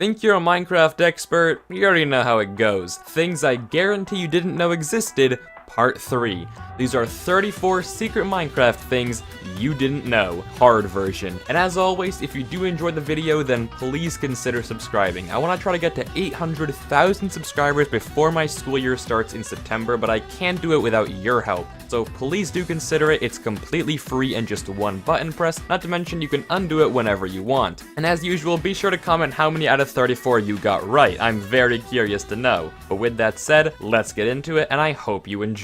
Think you're a Minecraft expert? You already know how it goes. Things I guarantee you didn't know existed, Part 3. These are 34 secret Minecraft things you didn't know, hard version. And as always, if you do enjoy the video, then please consider subscribing. I want to try to get to 800,000 subscribers before my school year starts in September, but I can't do it without your help. So please do consider it. It's completely free and just one button press, not to mention you can undo it whenever you want. And as usual, be sure to comment how many out of 34 you got right. I'm very curious to know. But with that said, let's get into it, and I hope you enjoy.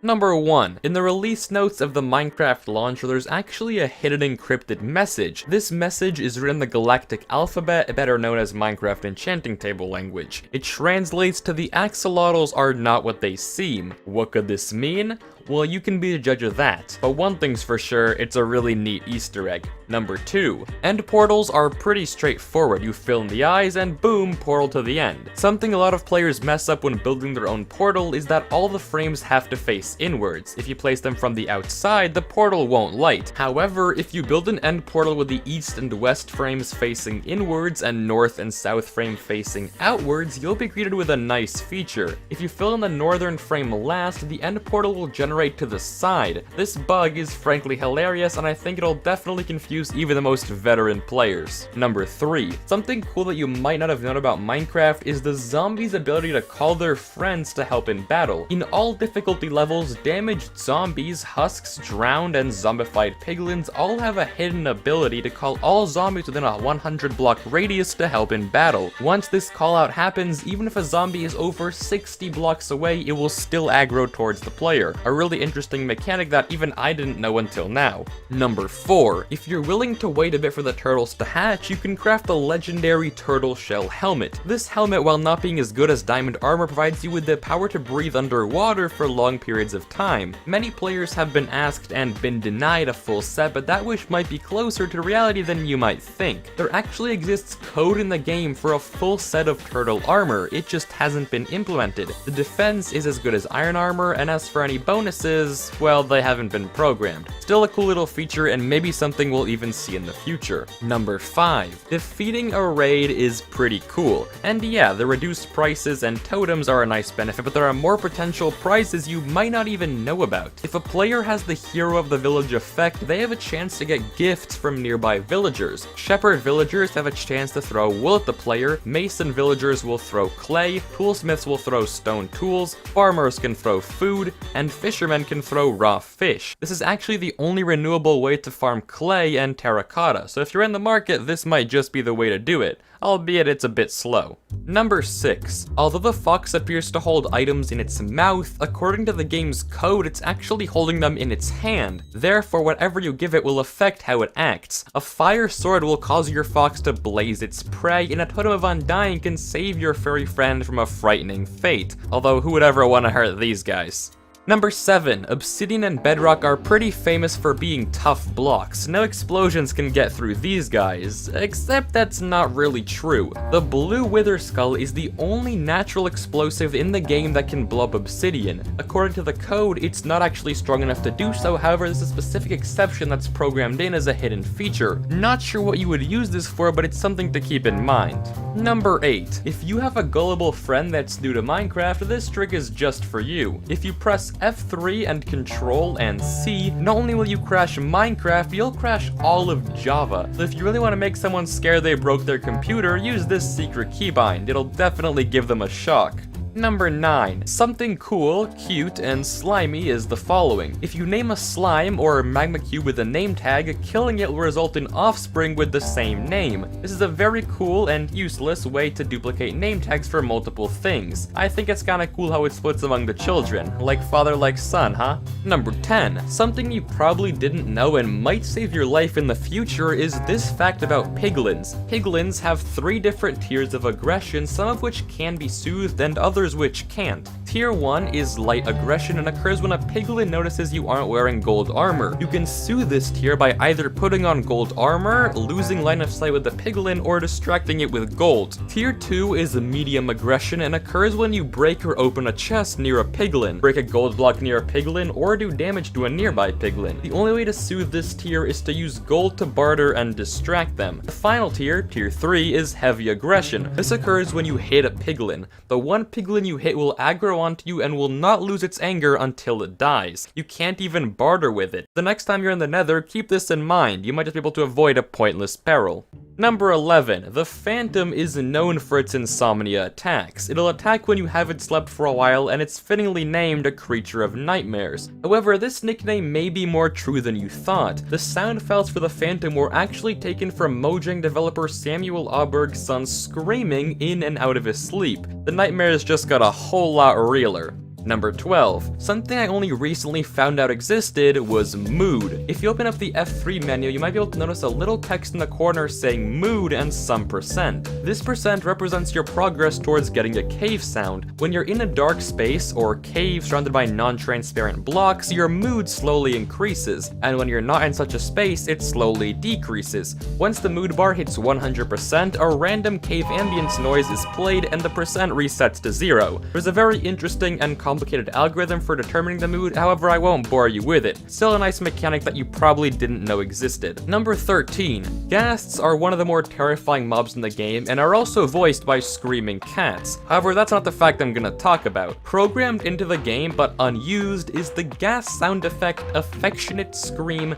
Number 1. In the release notes of the Minecraft launcher, there's actually a hidden encrypted message. This message is written in the Galactic Alphabet, better known as Minecraft Enchanting Table language. It translates to "the axolotls are not what they seem." What could this mean? Well, you can be the judge of that, but one thing's for sure, it's a really neat Easter egg. Number 2. End portals are pretty straightforward. You fill in the eyes and boom, portal to the end. Something a lot of players mess up when building their own portal is that all the frames have to face inwards. If you place them from the outside, the portal won't light. However, if you build an end portal with the east and west frames facing inwards and north and south frame facing outwards, you'll be greeted with a nice feature. If you fill in the northern frame last, the end portal will generate to the side. This bug is frankly hilarious, and I think it'll definitely confuse even the most veteran players. Number 3. Something cool that you might not have known about Minecraft is the zombies' ability to call their friends to help in battle. In all difficulty levels, damaged zombies, husks, drowned, and zombified piglins all have a hidden ability to call all zombies within a 100 block radius to help in battle. Once this call out happens, even if a zombie is over 60 blocks away, it will still aggro towards the player. A really interesting mechanic that even I didn't know until now. Number 4. If you're willing to wait a bit for the turtles to hatch, you can craft the legendary turtle shell helmet. This helmet, while not being as good as diamond armor, provides you with the power to breathe underwater for long periods of time. Many players have been asked and been denied a full set, but that wish might be closer to reality than you might think. There actually exists code in the game for a full set of turtle armor, it just hasn't been implemented. The defense is as good as iron armor, and as for any bonuses, well, they haven't been programmed. Still a cool little feature, and maybe something we'll even see in the future. Number 5. Defeating a raid is pretty cool. And yeah, the reduced prices and totems are a nice benefit, but there are more potential prizes you might not even know about. If a player has the Hero of the Village effect, they have a chance to get gifts from nearby villagers. Shepherd villagers have a chance to throw wool at the player, mason villagers will throw clay, toolsmiths will throw stone tools, farmers can throw food, and fishermen can throw raw fish. This is actually the only renewable way to farm clay and terracotta, so if you're in the market, this might just be the way to do it, albeit it's a bit slow. Number 6. Although the fox appears to hold items in its mouth, according to the game's code, it's actually holding them in its hand. Therefore, whatever you give it will affect how it acts. A fire sword will cause your fox to blaze its prey, and a totem of undying can save your furry friend from a frightening fate. Although, who would ever want to hurt these guys? Number 7. Obsidian and bedrock are pretty famous for being tough blocks. No explosions can get through these guys, except that's not really true. The blue wither skull is the only natural explosive in the game that can blow up obsidian. According to the code, it's not actually strong enough to do so, however there's a specific exception that's programmed in as a hidden feature. Not sure what you would use this for, but it's something to keep in mind. Number 8. If you have a gullible friend that's new to Minecraft, this trick is just for you. If you press F3 and Control and C, not only will you crash Minecraft, you'll crash all of Java. So if you really want to make someone scared they broke their computer, use this secret keybind. It'll definitely give them a shock. Number 9. Something cool, cute, and slimy is the following. If you name a slime or magma cube with a name tag, killing it will result in offspring with the same name. This is a very cool and useless way to duplicate name tags for multiple things. I think it's kinda cool how it splits among the children, like father like son, huh? Number 10. Something you probably didn't know and might save your life in the future is this fact about piglins. Piglins have 3 different tiers of aggression, some of which can be soothed and others which can't. Tier 1 is Light Aggression and occurs when a piglin notices you aren't wearing gold armor. You can soothe this tier by either putting on gold armor, losing line of sight with the piglin, or distracting it with gold. Tier 2 is Medium Aggression and occurs when you break or open a chest near a piglin, break a gold block near a piglin, or do damage to a nearby piglin. The only way to soothe this tier is to use gold to barter and distract them. The final tier, Tier 3, is Heavy Aggression. This occurs when you hit a piglin. The one piglin you hit will aggro onto you and will not lose its anger until it dies. You can't even barter with it. The next time you're in the Nether, keep this in mind. You might just be able to avoid a pointless peril. Number 11. The Phantom is known for its insomnia attacks. It'll attack when you haven't slept for a while, and it's fittingly named a creature of nightmares. However, this nickname may be more true than you thought. The sound effects for the Phantom were actually taken from Mojang developer Samuel Auberg's son screaming in and out of his sleep. The nightmares just got a whole lot realer. Number 12. Something I only recently found out existed was mood. If you open up the F3 menu, you might be able to notice a little text in the corner saying mood and some percent. This percent represents your progress towards getting a cave sound. When you're in a dark space or cave surrounded by non-transparent blocks, your mood slowly increases, and when you're not in such a space, it slowly decreases. Once the mood bar hits 100%, a random cave ambience noise is played and the percent resets to 0. There's a very interesting and complicated algorithm for determining the mood, however I won't bore you with it. Still a nice mechanic that you probably didn't know existed. Number 13. Ghasts are one of the more terrifying mobs in the game and are also voiced by screaming cats. However, that's not the fact I'm gonna talk about. Programmed into the game but unused is the ghast sound effect affectionate scream.ogg.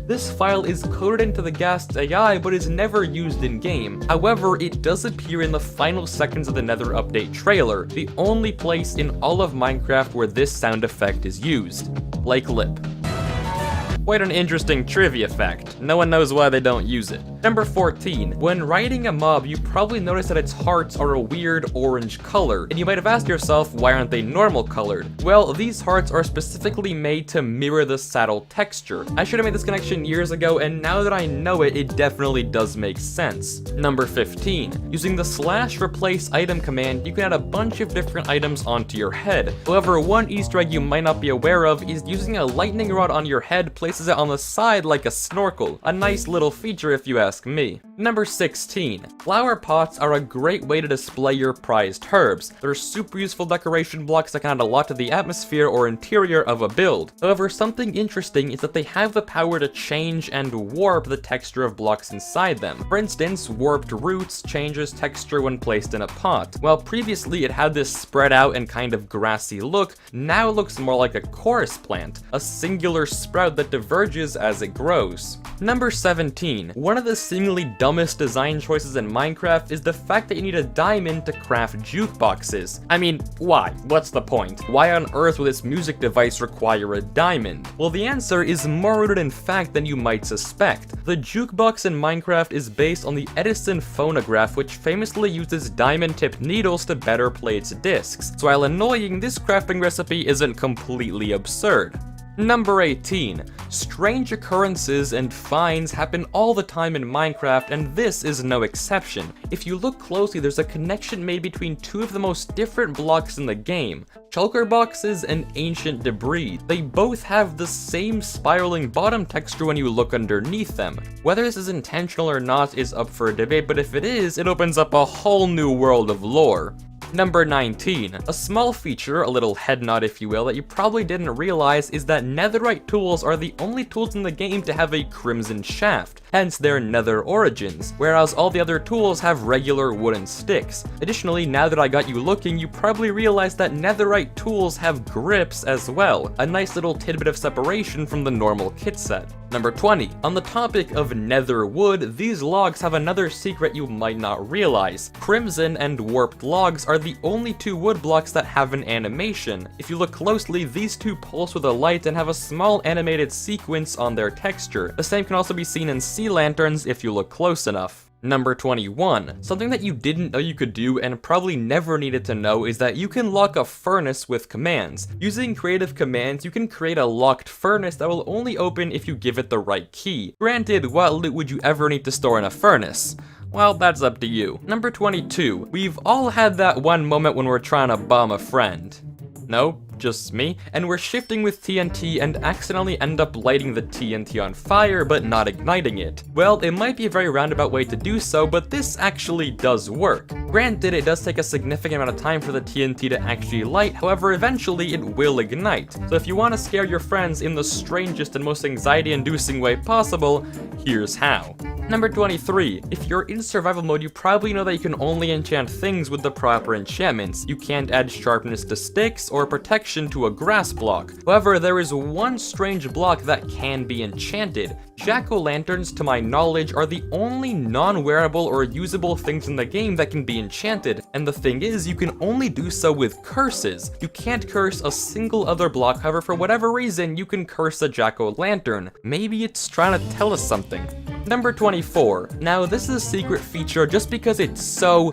This file is coded into the Ghast's AI but is never used in-game. However, it does appear in the final seconds of the Nether Update trailer, the only place in all of Minecraft where this sound effect is used. Lake Lip. Quite an interesting trivia fact. No one knows why they don't use it. Number 14. When riding a mob, you probably notice that its hearts are a weird orange color, and you might have asked yourself, why aren't they normal colored? Well, these hearts are specifically made to mirror the saddle texture. I should have made this connection years ago, and now that I know it, it definitely does make sense. Number 15. Using the /replace item command, you can add a bunch of different items onto your head. However, one Easter egg you might not be aware of is using a lightning rod on your head places it on the side like a snorkel. A nice little feature if you ask me. Number 16. Flower pots are a great way to display your prized herbs. They're super useful decoration blocks that can add a lot to the atmosphere or interior of a build. However, something interesting is that they have the power to change and warp the texture of blocks inside them. For instance, warped roots changes texture when placed in a pot. While previously it had this spread out and kind of grassy look, now it looks more like a chorus plant, a singular sprout that diverges as it grows. Number 17. One of the seemingly dumbest design choices in Minecraft is the fact that you need a diamond to craft jukeboxes. I mean, why? What's the point? Why on earth would this music device require a diamond? Well, the answer is more rooted in fact than you might suspect. The jukebox in Minecraft is based on the Edison phonograph, which famously uses diamond-tipped needles to better play its discs. So while annoying, this crafting recipe isn't completely absurd. Number 18. Strange occurrences and finds happen all the time in Minecraft, and this is no exception. If you look closely, there's a connection made between two of the most different blocks in the game, shulker boxes and ancient debris. They both have the same spiraling bottom texture when you look underneath them. Whether this is intentional or not is up for debate, but if it is, it opens up a whole new world of lore. Number 19. A small feature, a little head nod if you will, that you probably didn't realize is that netherite tools are the only tools in the game to have a crimson shaft, hence their nether origins, whereas all the other tools have regular wooden sticks. Additionally, now that I got you looking, you probably realized that netherite tools have grips as well, a nice little tidbit of separation from the normal kit set. Number 20. On the topic of nether wood, these logs have another secret you might not realize. Crimson and warped logs are the only two wood blocks that have an animation. If you look closely, these two pulse with a light and have a small animated sequence on their texture. The same can also be seen in sea lanterns if you look close enough. Number 21. Something that you didn't know you could do and probably never needed to know is that you can lock a furnace with commands. Using creative commands, you can create a locked furnace that will only open if you give it the right key. Granted, what loot would you ever need to store in a furnace? Well, that's up to you. Number 22. We've all had that one moment when we're trying to bomb a friend. No? Just me, and we're shifting with TNT and accidentally end up lighting the TNT on fire but not igniting it. Well, it might be a very roundabout way to do so, but this actually does work. Granted, it does take a significant amount of time for the TNT to actually light, however, eventually it will ignite. So if you want to scare your friends in the strangest and most anxiety-inducing way possible, here's how. Number 23. If you're in survival mode, you probably know that you can only enchant things with the proper enchantments. You can't add sharpness to sticks or protection to a grass block. However, there is one strange block that can be enchanted. Jack-o'-lanterns, to my knowledge, are the only non-wearable or usable things in the game that can be enchanted, and the thing is, you can only do so with curses. You can't curse a single other block, however, for whatever reason, you can curse a jack-o'-lantern. Maybe it's trying to tell us something. Number 24. Now, this is a secret feature just because it's so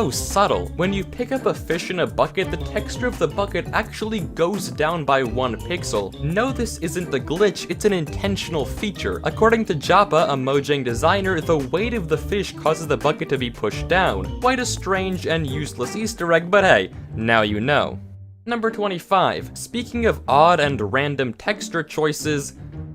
subtle. When you pick up a fish in a bucket, the texture of the bucket actually goes down by 1 pixel. No, this isn't a glitch, it's an intentional feature. According to Joppa, a Mojang designer, the weight of the fish causes the bucket to be pushed down. Quite a strange and useless Easter egg, but hey, now you know. Number 25. Speaking of odd and random texture choices,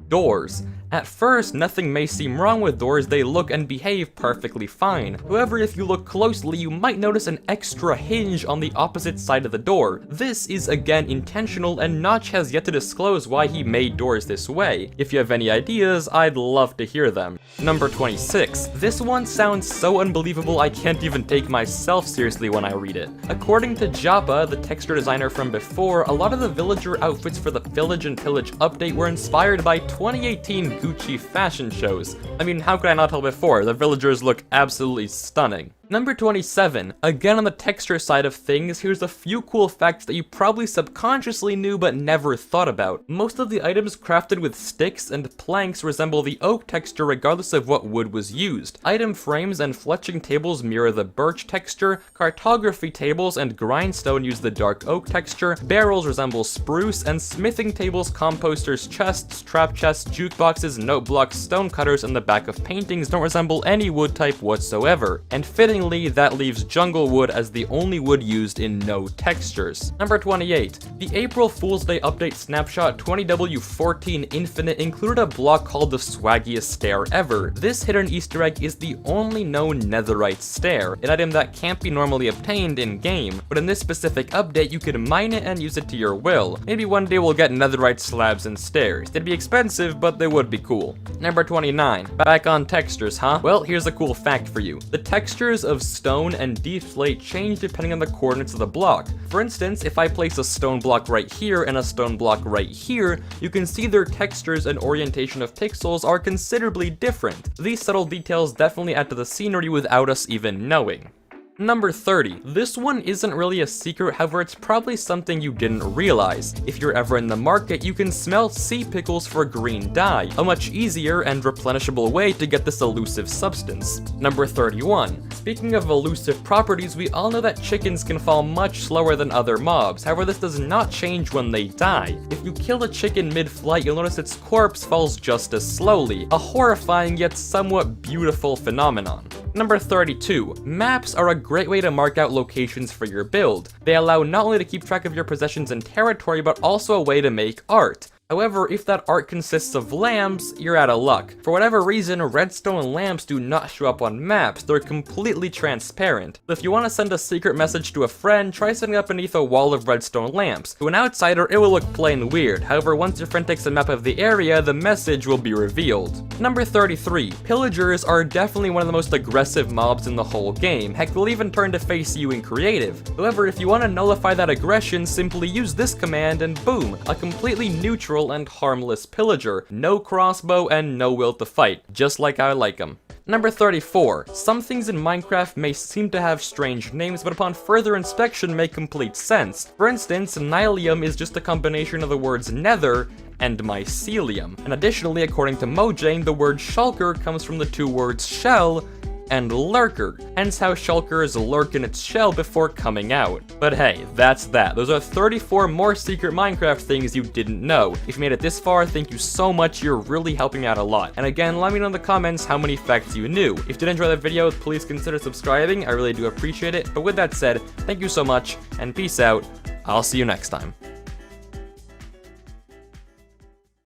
doors. At first, nothing may seem wrong with doors, they look and behave perfectly fine. However, if you look closely, you might notice an extra hinge on the opposite side of the door. This is again intentional, and Notch has yet to disclose why he made doors this way. If you have any ideas, I'd love to hear them. Number 26. This one sounds so unbelievable I can't even take myself seriously when I read it. According to Joppa, the texture designer from before, a lot of the villager outfits for the Village and Pillage update were inspired by 2018 Gucci fashion shows. I mean, how could I not tell before? The villagers look absolutely stunning. Number 27. Again on the texture side of things, here's a few cool facts that you probably subconsciously knew but never thought about. Most of the items crafted with sticks and planks resemble the oak texture regardless of what wood was used. Item frames and fletching tables mirror the birch texture, cartography tables and grindstone use the dark oak texture, barrels resemble spruce, and smithing tables, composters, chests, trap chests, jukeboxes, note blocks, stone cutters, and the back of paintings don't resemble any wood type whatsoever. And fittingly, that leaves jungle wood as the only wood used in no textures. Number 28. The April Fool's Day update snapshot 20W14 Infinite included a block called the swaggiest stair ever. This hidden Easter egg is the only known netherite stair, an item that can't be normally obtained in-game, but in this specific update you can mine it and use it to your will. Maybe one day we'll get netherite slabs and stairs. They'd be expensive, but they would be cool. Number 29. Back on textures, huh? Well, here's a cool fact for you. The textures of stone and deep slate change depending on the coordinates of the block. For instance, if I place a stone block right here and a stone block right here, you can see their textures and orientation of pixels are considerably different. These subtle details definitely add to the scenery without us even knowing. Number 30. This one isn't really a secret, however it's probably something you didn't realize. If you're ever in the market, you can smelt sea pickles for green dye, a much easier and replenishable way to get this elusive substance. Number 31. Speaking of elusive properties, we all know that chickens can fall much slower than other mobs, however this does not change when they die. If you kill a chicken mid-flight, you'll notice its corpse falls just as slowly, a horrifying yet somewhat beautiful phenomenon. Number 32. Maps are a great way to mark out locations for your build. They allow not only to keep track of your possessions and territory, but also a way to make art. However, if that art consists of lamps, you're out of luck. For whatever reason, redstone lamps do not show up on maps, they're completely transparent. So if you want to send a secret message to a friend, try setting up beneath a wall of redstone lamps. To an outsider, it will look plain weird. However, once your friend takes a map of the area, the message will be revealed. Number 33. Pillagers are definitely one of the most aggressive mobs in the whole game. Heck, they'll even turn to face you in creative. However, if you want to nullify that aggression, simply use this command and boom, a completely neutral and harmless pillager. No crossbow and no will to fight, just like I like them. Number 34. Some things in Minecraft may seem to have strange names, but upon further inspection make complete sense. For instance, Nylium is just a combination of the words nether and mycelium. And additionally, according to Mojang, the word shulker comes from the two words shell and Lurker, hence how shulkers lurk in its shell before coming out. But hey, that's that. Those are 34 more secret Minecraft things you didn't know. If you made it this far, thank you so much, you're really helping out a lot. And again, let me know in the comments how many facts you knew. If you did enjoy the video, please consider subscribing, I really do appreciate it. But with that said, thank you so much, and peace out. I'll see you next time.